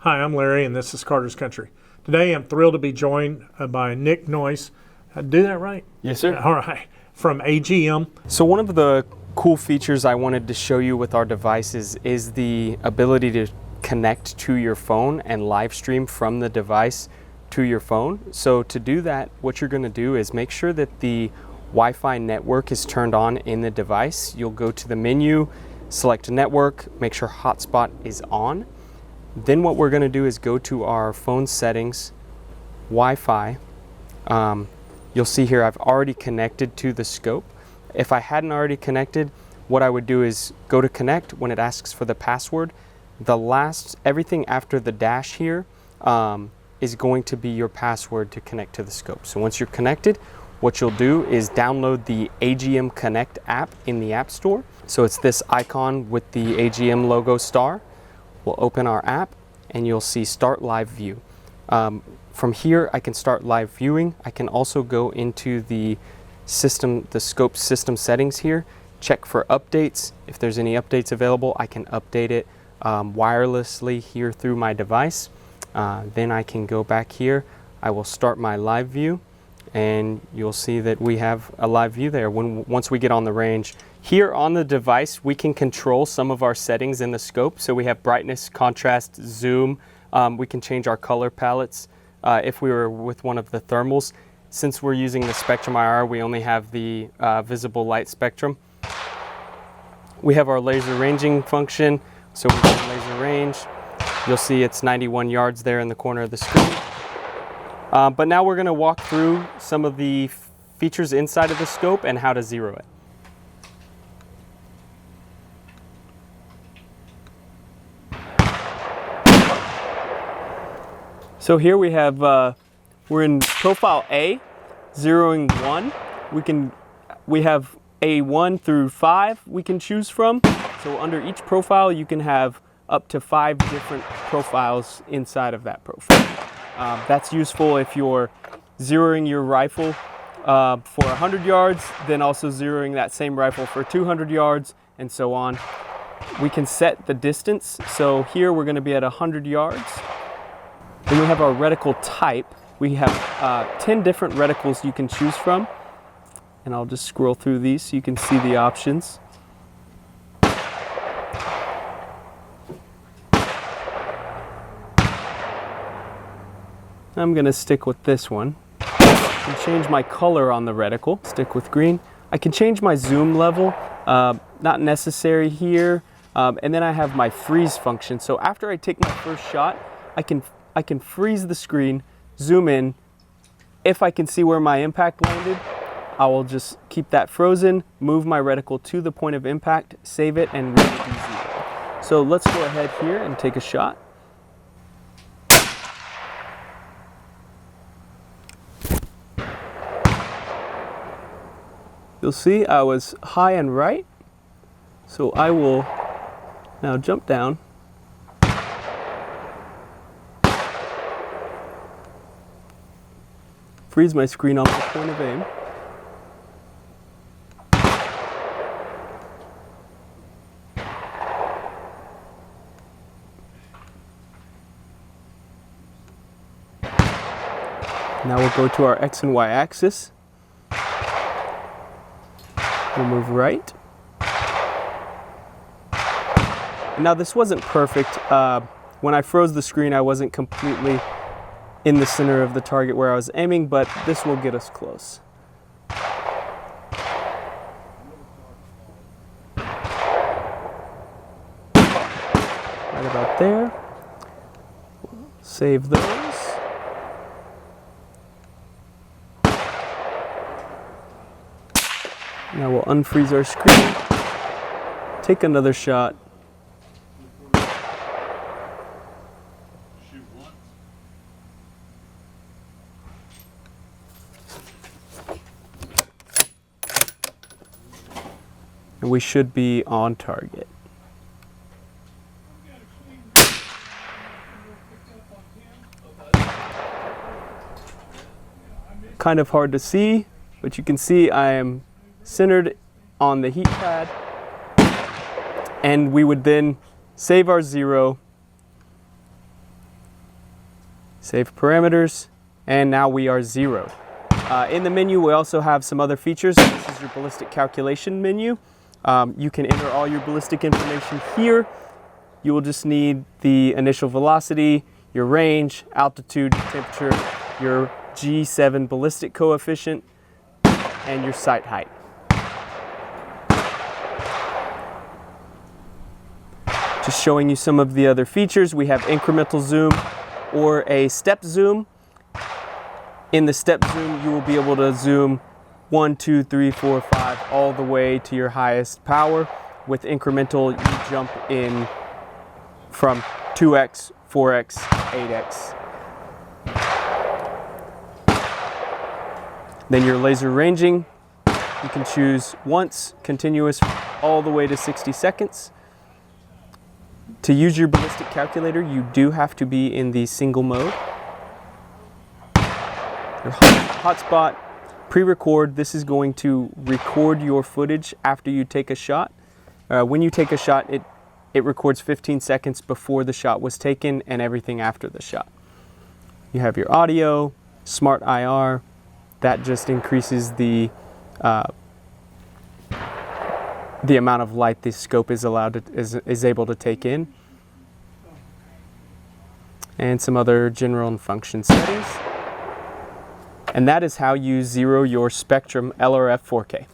Hi, I'm Larry, and this is Carter's Country. Today, I'm thrilled to be joined by Nick Noyce. Did I do that right? Yes, sir. All right, from AGM. So one of the cool features I wanted to show you with our devices is the ability to connect to your phone and live stream from the device to your phone. So to do that, what you're going to do is make sure that the Wi-Fi network is turned on in the device. You'll go to the menu, select network, make sure hotspot is on. Then what we're going to do is go to our phone settings, Wi-Fi. You'll see here I've already connected to the scope. If I hadn't already connected, what I would do is go to connect. When it asks for the password, everything after the dash here is going to be your password to connect to the scope. So once you're connected, what you'll do is download the AGM Connect app in the App Store. So it's this icon with the AGM logo star. We'll open our app and you'll see Start Live View. From here, I can start live viewing. I can also go into the scope system settings here, check for updates. If there's any updates available, I can update it wirelessly here through my device. Then I can go back here. I will start my live view and you'll see that we have a live view there once we get on the range. Here on the device, we can control some of our settings in the scope. So we have brightness, contrast, zoom. We can change our color palettes if we were with one of the thermals. Since we're using the Spectrum IR, we only have the visible light spectrum. We have our laser ranging function. So we can laser range. You'll see it's 91 yards there in the corner of the screen. But now we're going to walk through some of the features inside of the scope and how to zero it. So here we have, we're in profile A, zeroing 1. We have A1 through 5 we can choose from. So under each profile you can have up to 5 different profiles inside of that profile. That's useful if you're zeroing your rifle for 100 yards, then also zeroing that same rifle for 200 yards, and so on. We can set the distance. So here we're going to be at 100 yards. Then we have our reticle type. We have 10 different reticles you can choose from. And I'll just scroll through these so you can see the options. I'm going to stick with this one. I can change my color on the reticle. Stick with green. I can change my zoom level. Not necessary here. And then I have my freeze function. So after I take my first shot, I can freeze the screen, zoom in. If I can see where my impact landed, I will just keep that frozen, move my reticle to the point of impact, save it, and read it easy. So let's go ahead here and take a shot. You'll see I was high and right, so I will now jump down. Freeze my screen off the point of aim. Now we'll go to our X and Y axis. We'll move right. Now this wasn't perfect. When I froze the screen, I wasn't completely in the center of the target where I was aiming, but this will get us close. Right about there. Save those. Now we'll unfreeze our screen, take another shot. And we should be on target. Kind of hard to see, but you can see I am centered on the heat pad, and we would then save our zero, Save parameters, and now we are zeroed. In the menu, we also have some other features. This is your ballistic calculation menu. You can enter all your ballistic information here. You will just need the initial velocity, your range, altitude, temperature, your G7 ballistic coefficient, and your sight height. Just showing you some of the other features. We have incremental zoom or a step zoom. In the step zoom, you will be able to zoom 1, 2, 3, 4, 5, all the way to your highest power. With incremental, you jump in from 2x, 4x, 8x. Then your laser ranging, you can choose once, continuous, all the way to 60 seconds. To use your ballistic calculator, you do have to be in the single mode. Your hotspot, pre-record, this is going to record your footage after you take a shot. When you take a shot, it records 15 seconds before the shot was taken and everything after the shot. You have your audio, smart IR, that just increases the amount of light the scope is able to take in. And some other general and function settings. And that is how you zero your Spectrum LRF 4K.